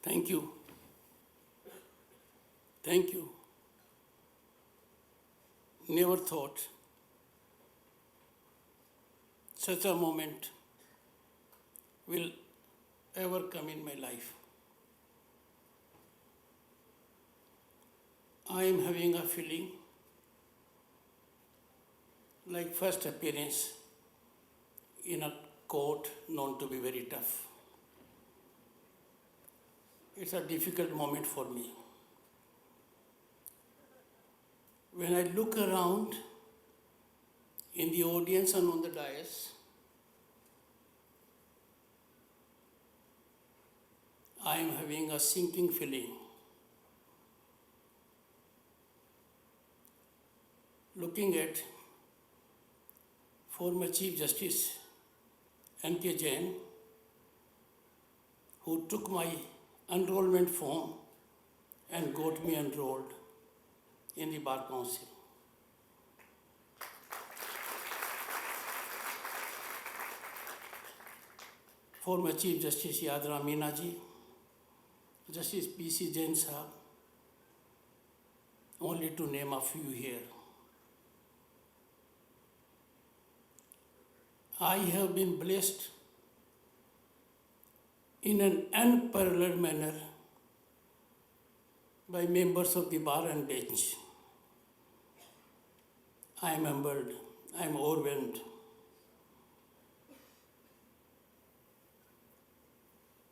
Thank you. Thank you. Never thought such a moment will ever come in my life. I am having a feeling like first appearance in a court known to be very tough. It's a difficult moment for me. When I look around in the audience and on the dais, I am having a sinking feeling. Looking at former Chief Justice N.K. Jain, who took my enrollment form and got me enrolled in the Bar Council. Former Chief Justice Yadra Meena ji, Justice P.C. Jain Sahab, only to name a few here. I have been blessed in an unparalleled manner by members of the bar and bench. I am humbled, I am overwhelmed.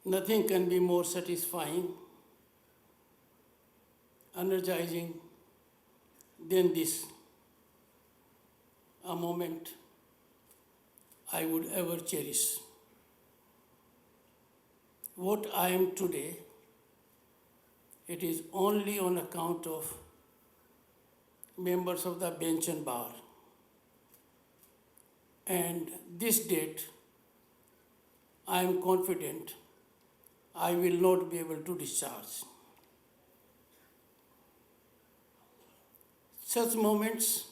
Nothing can be more satisfying, energizing than this, a moment I would ever cherish. What I am today, it is only on account of members of the bench and bar. And this date, I am confident I will not be able to discharge. Such moments,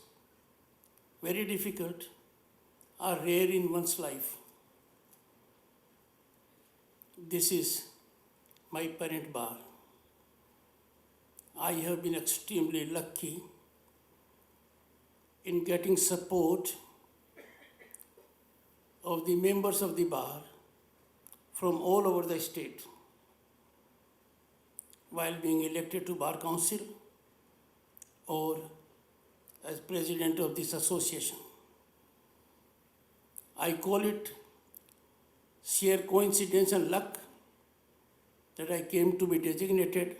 very difficult, are rare in one's life. This is my parent bar. I have been extremely lucky in getting support of the members of the bar from all over the state while being elected to Bar Council or as president of this association. I call it sheer coincidence and luck that I came to be designated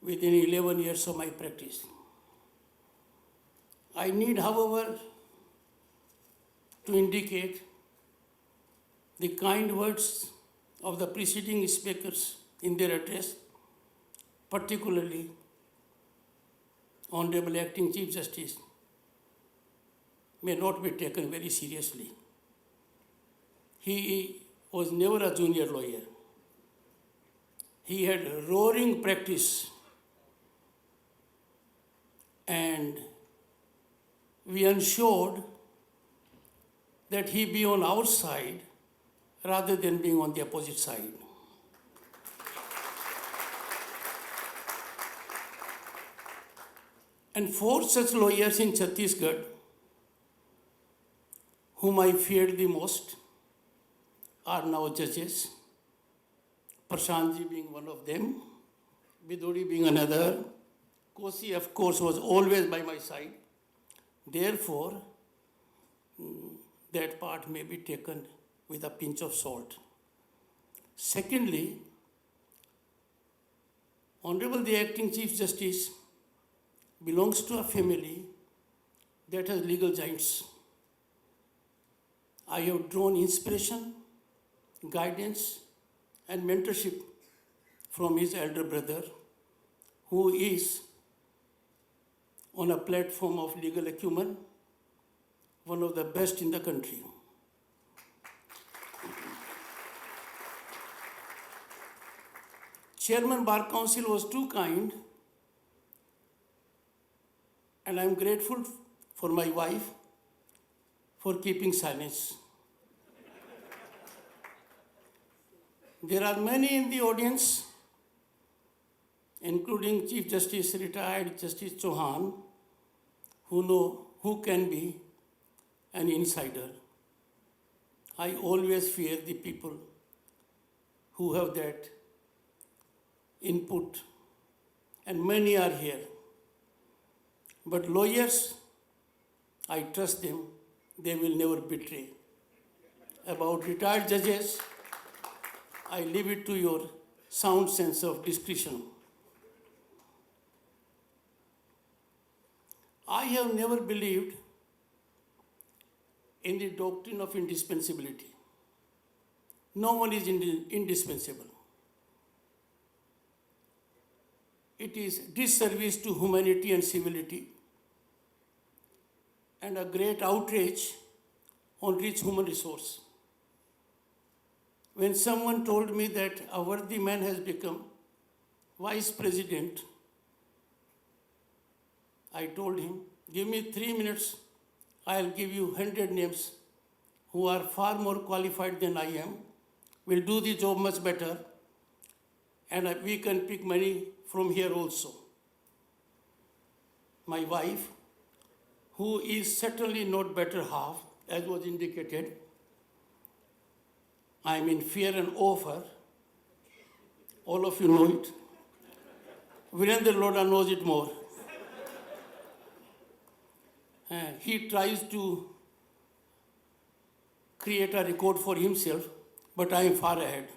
within 11 years of my practice. I need, however, to indicate the kind words of the preceding speakers in their address, particularly Honorable Acting Chief Justice, may not be taken very seriously. He was never a junior lawyer. He had roaring practice, and we ensured that he be on our side rather than being on the opposite side. And 4 such lawyers in Chhattisgarh whom I feared the most are now judges. Prashantji being one of them, Bidodi being another. Kosi, of course, was always by my side. Therefore, that part may be taken with a pinch of salt. Secondly, Honorable the Acting Chief Justice belongs to a family that has legal giants. I have drawn inspiration, guidance, and mentorship from his elder brother, who is on a platform of legal acumen, one of the best in the country. Chairman Bar Council was too kind, and I am grateful for my wife for keeping silence. There are many in the audience, including Chief Justice, retired Justice Chauhan, who know who can be an insider. I always fear the people who have that input, and many are here. But lawyers, I trust them, they will never betray. About retired judges, I leave it to your sound sense of discretion. I have never believed in the doctrine of indispensability. No one is indispensable. It is disservice to humanity and civility, and a great outrage on rich human resource. When someone told me that a worthy man has become vice president, I told him, give me 3 minutes, I'll give you 100 names who are far more qualified than I am, will do the job much better, and we can pick many from here also. My wife, who is certainly not better half, as was indicated, I am in fear and awe of her. All of you know it. Virendra Lodha knows it more. He tries to create a record for himself, but I am far ahead.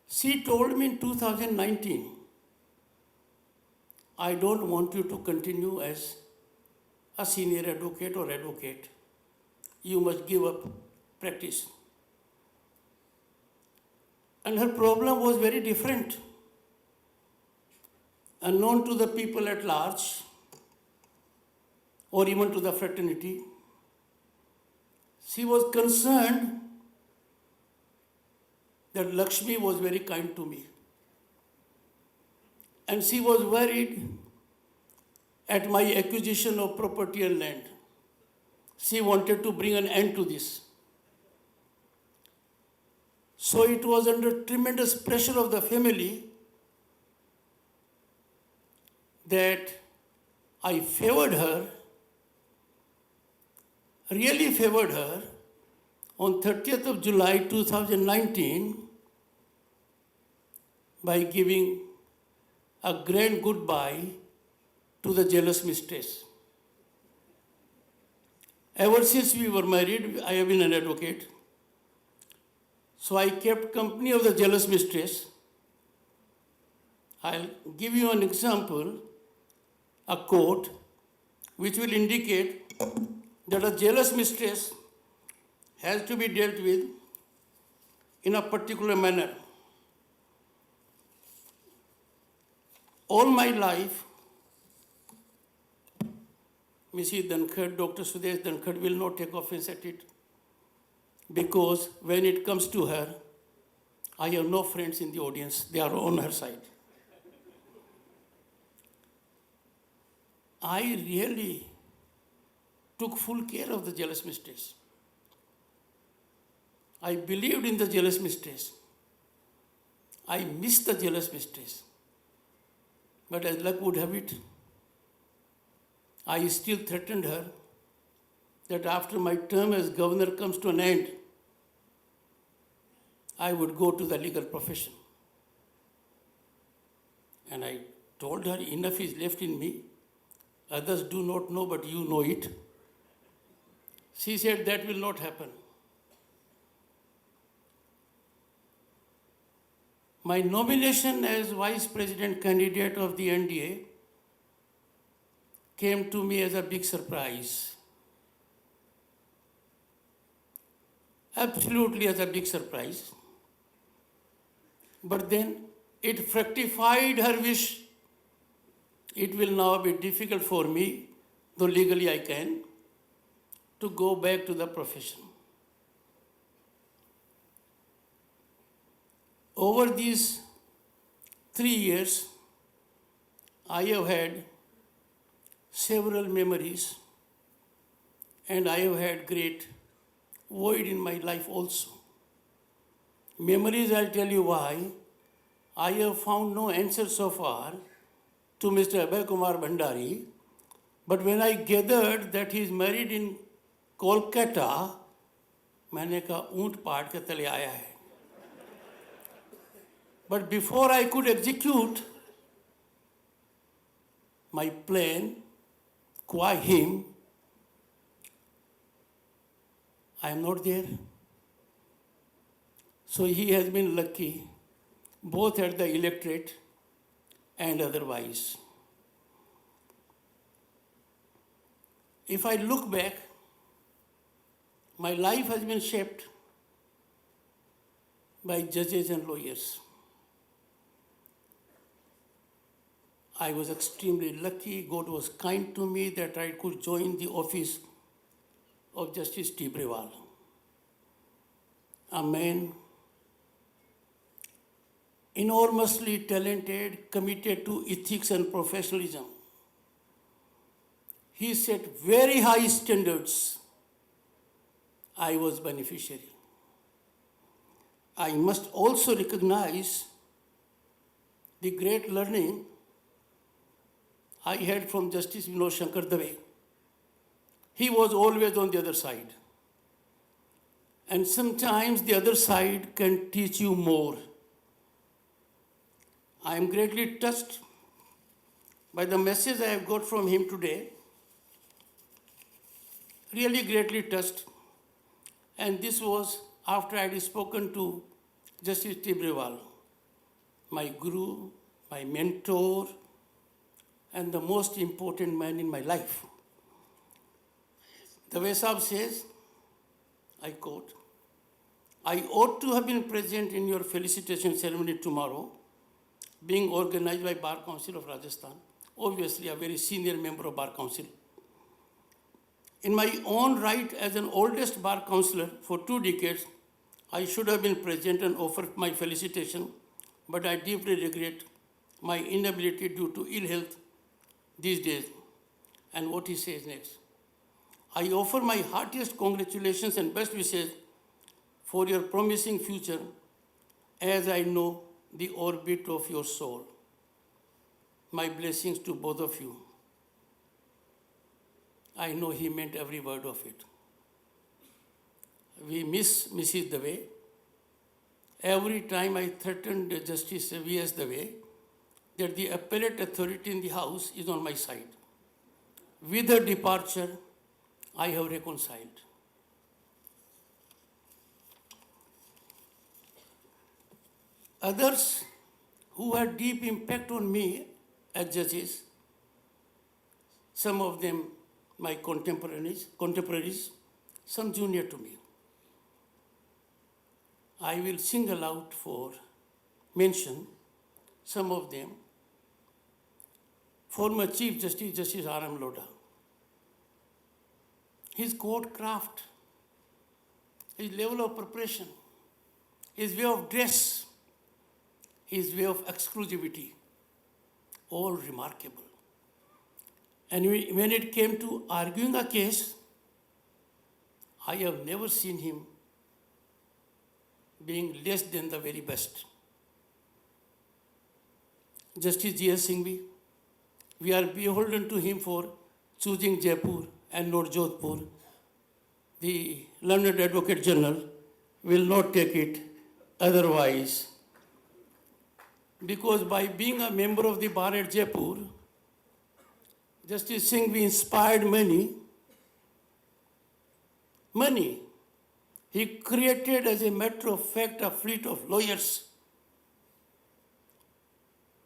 She told me in 2019, I don't want you to continue as a senior advocate or advocate. You must give up practice. And her problem was very different. Unknown to the people at large, or even to the fraternity, she was concerned that Lakshmi was very kind to me. And she was worried at my acquisition of property and land. She wanted to bring an end to this. So it was under tremendous pressure of the family that I favored her, really favored her, on 30th of July 2019 by giving a grand goodbye to the jealous mistress. Ever since we were married, I have been an advocate. So I kept company of the jealous mistress. I'll give you an example, a quote, which will indicate that a jealous mistress has to be dealt with in a particular manner. All my life, Mrs. Dhankhar, Dr. Sudesh Dhankhar will not take offense at it, because when it comes to her, I have no friends in the audience. They are on her side. I really took full care of the jealous mistress. I believed in the jealous mistress. I missed the jealous mistress. But as luck would have it, I still threatened her that after my term as governor comes to an end, I would go to the legal profession. And I told her, enough is left in me. Others do not know, but you know it. She said, that will not happen. My nomination as Vice President candidate of the NDA came to me as a big surprise. Absolutely as a big surprise. But then it fructified her wish. It will now be difficult for me, though legally I can, to go back to the profession. Over these 3 years, I have had several memories, and I have had great void in my life also. Memories, I'll tell you why. I have found no answer so far to Mr. Abhay Kumar Bhandari, but when I gathered that he is married in Kolkata, मैंने कहा ऊंट पहाड़ के तले आया है. But before I could execute my plan, qua him, I am not there. So he has been lucky, both at the electorate and otherwise. If I look back, my life has been shaped by judges and lawyers. I was extremely lucky. God was kind to me that I could join the office of Justice Tibrewal, a man enormously talented, committed to ethics and professionalism. He set very high standards. I was beneficiary. I must also recognize the great learning I had from Justice Vinod Shankar Dave. He was always on the other side. And sometimes the other side can teach you more. I am greatly touched by the message I have got from him today. Really greatly touched. And this was after I had spoken to Justice Tibrewal, my guru, my mentor, and the most important man in my life. The Vesab says, I quote, I ought to have been present in your felicitation ceremony tomorrow, being organized by Bar Council of Rajasthan, obviously a very senior member of Bar Council. In my own right as an oldest bar councillor for 2 decades, I should have been present and offered my felicitation, but I deeply regret my inability due to ill health these days. And what he says next. I offer my heartiest congratulations and best wishes for your promising future, as I know the orbit of your soul. My blessings to both of you. I know he meant every word of it. We miss Mrs. Dave. Every time I threatened Justice V.S. Dave that the appellate authority in the House is on my side. With her departure, I have reconciled. Others who had deep impact on me as judges, some of them my contemporaries, some junior to me. I will single out for mention some of them. Former Chief Justice, Justice R.M. Lodha. His court craft, his level of preparation, his way of dress, his way of exclusivity, all remarkable. And when it came to arguing a case, I have never seen him being less than the very best. Justice G.S. Singhvi, we are beholden to him for choosing Jaipur and not Jodhpur. The learned Advocate General will not take it otherwise. Because by being a member of the bar at Jaipur, Justice Singhvi inspired many. He created, as a matter of fact, a fleet of lawyers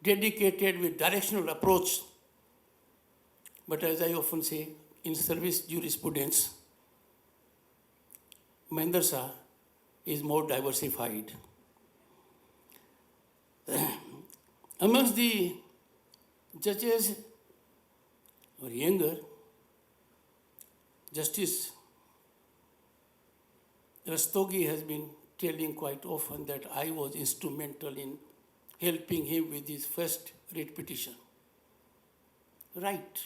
dedicated with directional approach. But as I often say, in service jurisprudence, Mahendrasa is more diversified. Amongst the judges or younger, Justice Rastogi has been telling quite often that I was instrumental in helping him with his first writ petition. Right.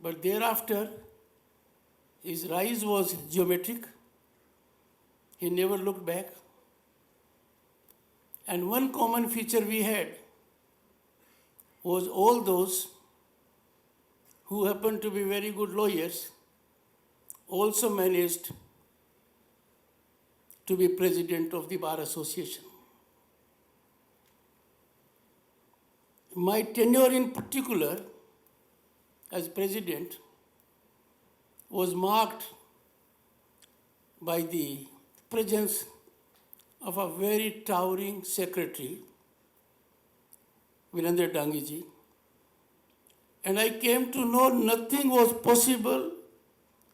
But thereafter, his rise was geometric. He never looked back. And one common feature we had was all those who happened to be very good lawyers also managed to be president of the Bar Association. My tenure in particular as president was marked by the presence of a very towering secretary, Virendra Dangiji, and I came to know nothing was possible,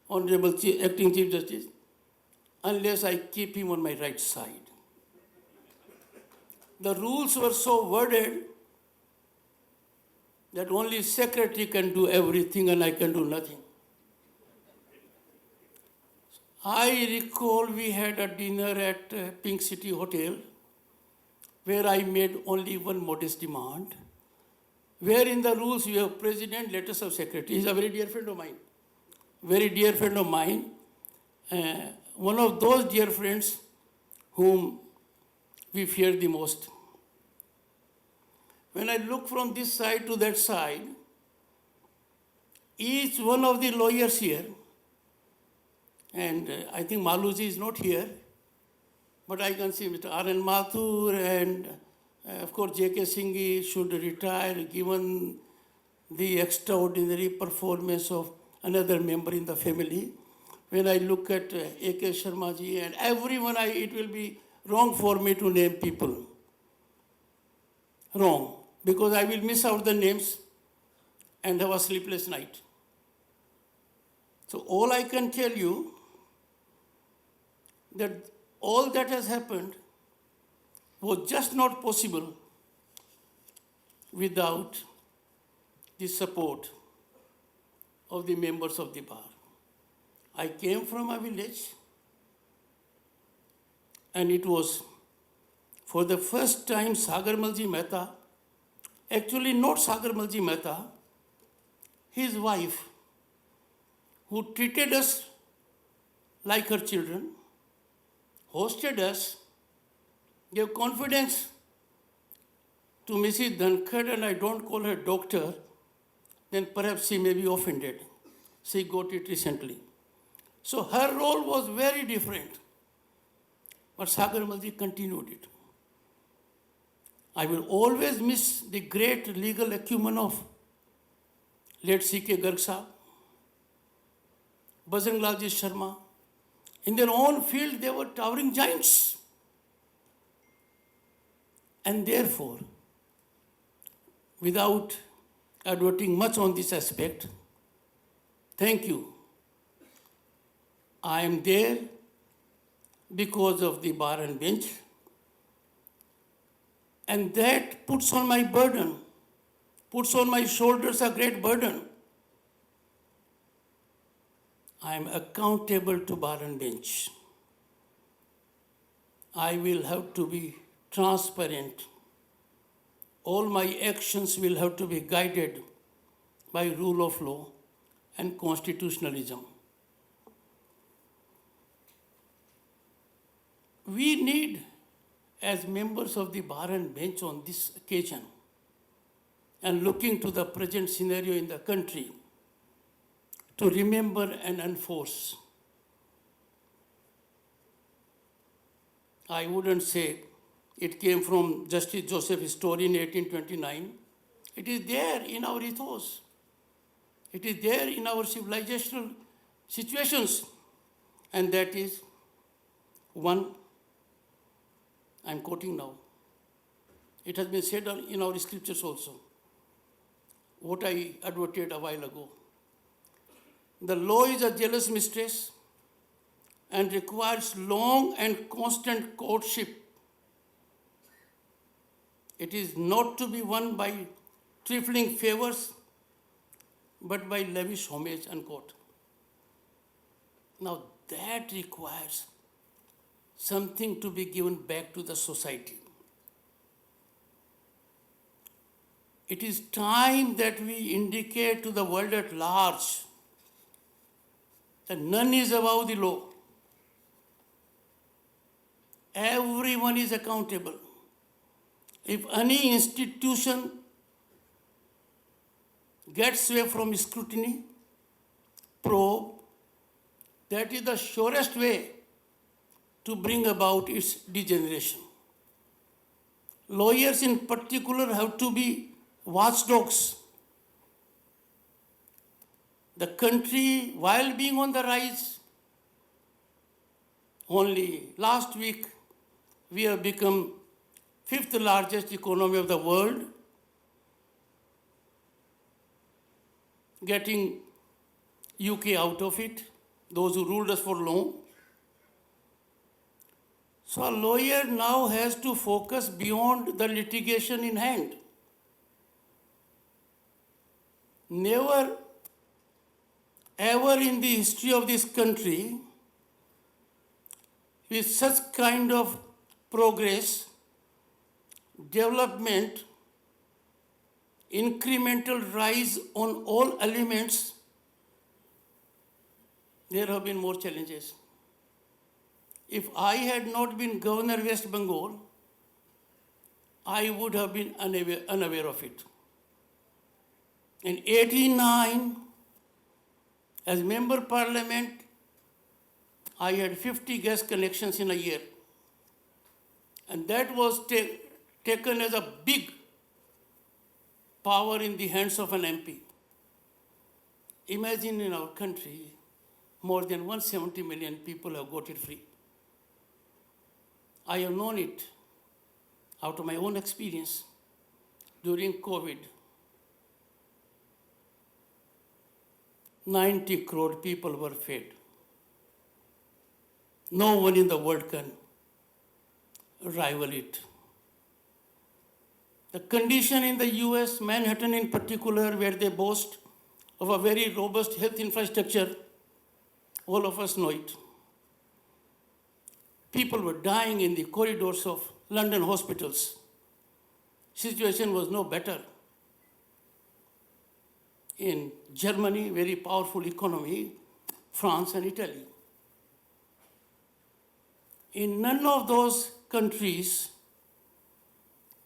Honorable Acting Chief Justice, unless I keep him on my right side. The rules were so worded that only secretary can do everything and I can do nothing. I recall we had a dinner at Pink City Hotel where I made only one modest demand, where in the rules you have president, letters of secretary. He's a very dear friend of mine. Very dear friend of mine. One of those dear friends whom we fear the most. When I look from this side to that side, each one of the lawyers here, and I think Maluji is not here, but I can see Mr. R.N. Mathur and of course J.K. Singhi should retire given the extraordinary performance of another member in the family. When I look at A.K. Sharma ji and everyone, it will be wrong for me to name people. Wrong. Because I will miss out the names and have a sleepless night. So all I can tell you that all that has happened was just not possible without the support of the members of the bar. I came from a village and it was for the first time Sagarmalji Mehta, actually not Sagarmalji Mehta, his wife, who treated us like her children, hosted us, gave confidence to Mrs. Dhankhar, and I don't call her doctor, then perhaps she may be offended. She got it recently. So her role was very different. But Sagarmalji continued it. I will always miss the great legal acumen of late C.K. Garg Sahab, Bajranglalji Sharma. In their own field, they were towering giants. And therefore, without adverting much on this aspect, thank you. I am there because of the bar and bench, and that puts on my burden, puts on my shoulders a great burden. I am accountable to bar and bench. I will have to be transparent. All my actions will have to be guided by rule of law and constitutionalism. We need, as members of the bar and bench on this occasion, and looking to the present scenario in the country, to remember and enforce. I wouldn't say it came from Justice Joseph Story in 1829. It is there in our ethos. It is there in our civilizational situations. And that is one, I'm quoting now. It has been said in our scriptures also, what I advocated a while ago. The law is a jealous mistress and requires long and constant courtship. It is not to be won by trifling favors, but by lavish homage, unquote. Now that requires something to be given back to the society. It is time that we indicate to the world at large that none is above the law. Everyone is accountable. If any institution gets away from scrutiny, probe, that is the surest way to bring about its degeneration. Lawyers in particular have to be watchdogs. The country, while being on the rise, only last week we have become fifth largest economy of the world, getting UK out of it, those who ruled us for long. So a lawyer now has to focus beyond the litigation in hand. Never ever in the history of this country with such kind of progress, development, incremental rise on all elements, there have been more challenges. If I had not been Governor West Bengal, I would have been unaware of it. In 89, as Member Parliament, I had 50 gas connections in a year. And that was taken as a big power in the hands of an MP. Imagine in our country, more than 170 million people have got it free. I have known it out of my own experience during COVID. 90 crore people were fed. No one in the world can rival it. The condition in the US, Manhattan in particular, where they boast of a very robust health infrastructure, all of us know it. People were dying in the corridors of London hospitals. Situation was no better. In Germany, very powerful economy, France and Italy. In none of those countries,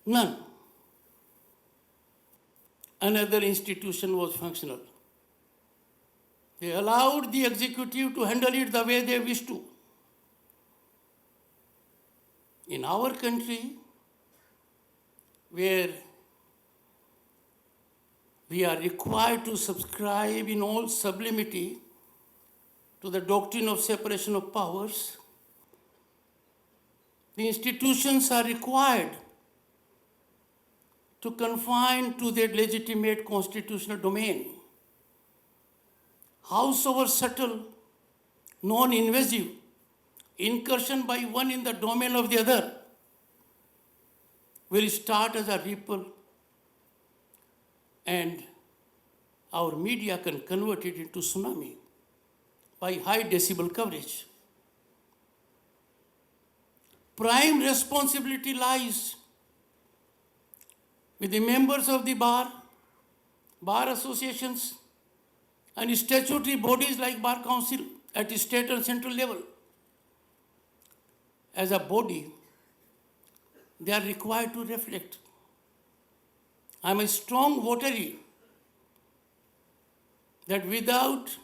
none, another institution was functional. They allowed the executive to handle it the way they wished to. In our country, where we are required to subscribe in all sublimity to the doctrine of separation of powers, the institutions are required to confine to their legitimate constitutional domain. Howsoever subtle, non-invasive incursion by one in the domain of the other will start as a ripple, and our media can convert it into tsunami by high decibel coverage. Prime responsibility lies with the members of the bar associations, and statutory bodies like Bar Council at the state and central level. As a body, they are required to reflect. I am a strong votary that without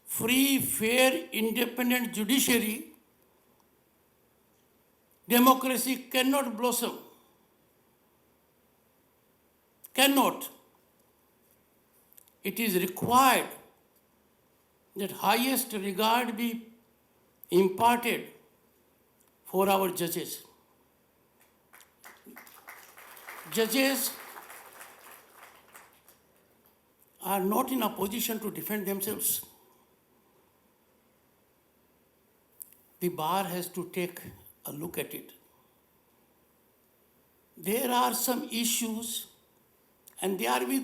free, fair, independent judiciary, democracy cannot blossom. Cannot. It is required that highest regard be imparted for our judges. Judges are not in a position to defend themselves. The bar has to take a look at it. There are some issues, and they are with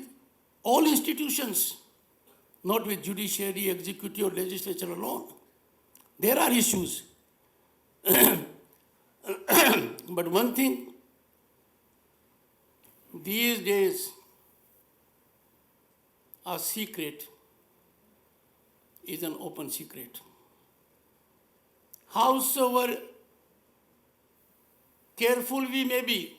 all institutions, not with judiciary, executive, or legislature alone. There are issues. But one thing, these days, a secret is an open secret. Howsoever careful we may be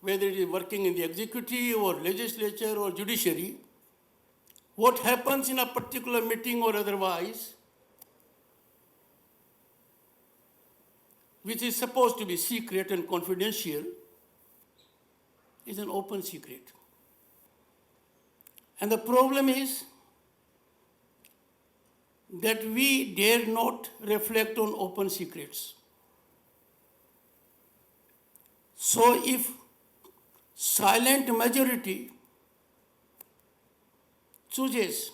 whether it is working in the executive or legislature or judiciary, what happens in a particular meeting or otherwise, which is supposed to be secret and confidential, is an open secret. And the problem is that we dare not reflect on open secrets. So if silent majority chooses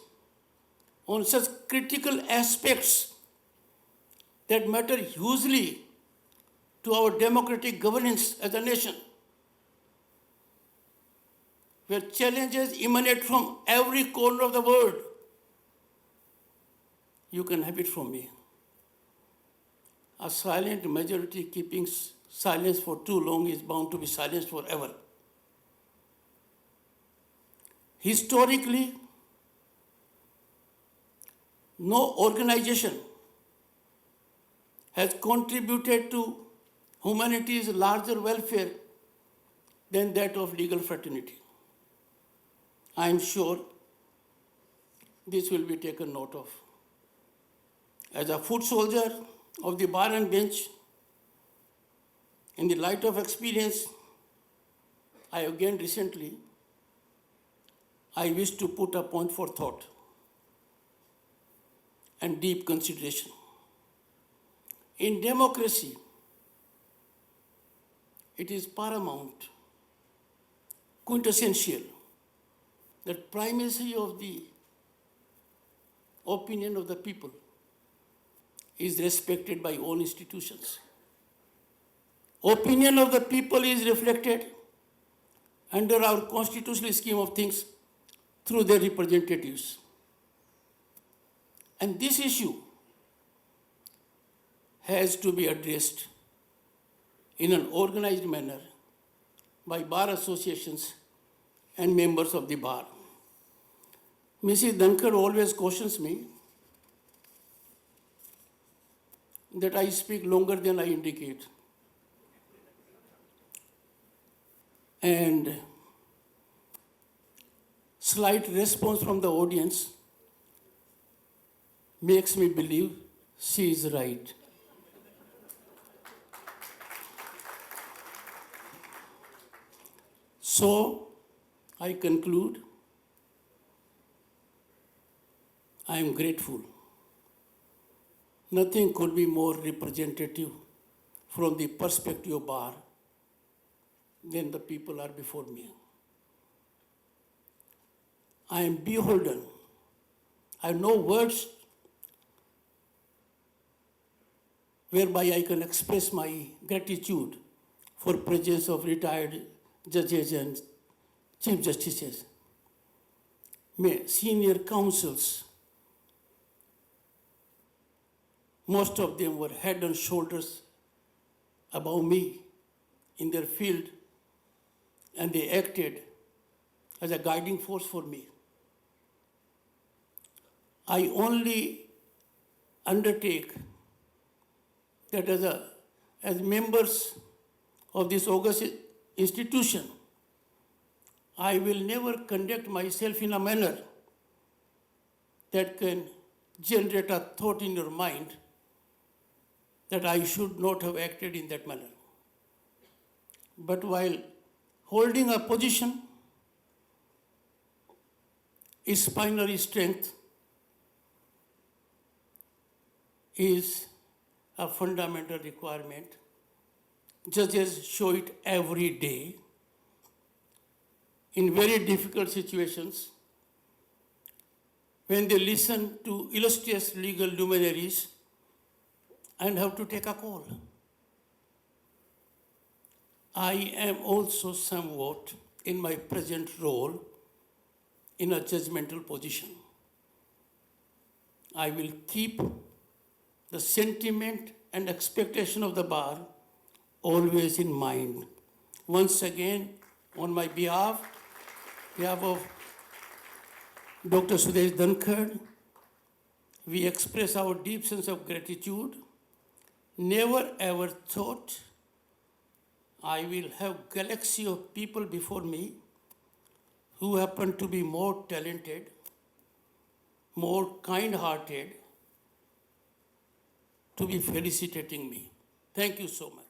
on such critical aspects that matter hugely to our democratic governance as a nation, where challenges emanate from every corner of the world, you can have it from me. A silent majority keeping silence for too long is bound to be silenced forever. Historically, no organization has contributed to humanity's larger welfare than that of legal fraternity. I am sure this will be taken note of. As a foot soldier of the bar and bench, in the light of experience, I wish to put a point for thought and deep consideration. In democracy, it is paramount, quintessential, that primacy of the opinion of the people is respected by all institutions. Opinion of the people is reflected under our constitutional scheme of things through their representatives. And this issue has to be addressed in an organized manner by bar associations and members of the bar. Mrs. Dhankhar always cautions me that I speak longer than I indicate. And slight response from the audience makes me believe she is right. So, I conclude, I am grateful. Nothing could be more representative from the perspective of bar than the people are before me. I am beholden. I have no words whereby I can express my gratitude for presence of retired judges and chief justices, senior counsels. Most of them were head and shoulders above me in their field, and they acted as a guiding force for me. I only undertake that as members of this august institution, I will never conduct myself in a manner that can generate a thought in your mind that I should not have acted in that manner. But while holding a position, spinal strength is a fundamental requirement. Judges show it every day in very difficult situations when they listen to illustrious legal luminaries and have to take a call. I am also somewhat, in my present role, in a judgmental position. I will keep the sentiment and expectation of the bar always in mind. Once again, on my behalf of Dr. Shri Dhankhar, we express our deep sense of gratitude. Never ever thought I will have galaxy of people before me who happen to be more talented, more kind-hearted, to be felicitating me. Thank you so much.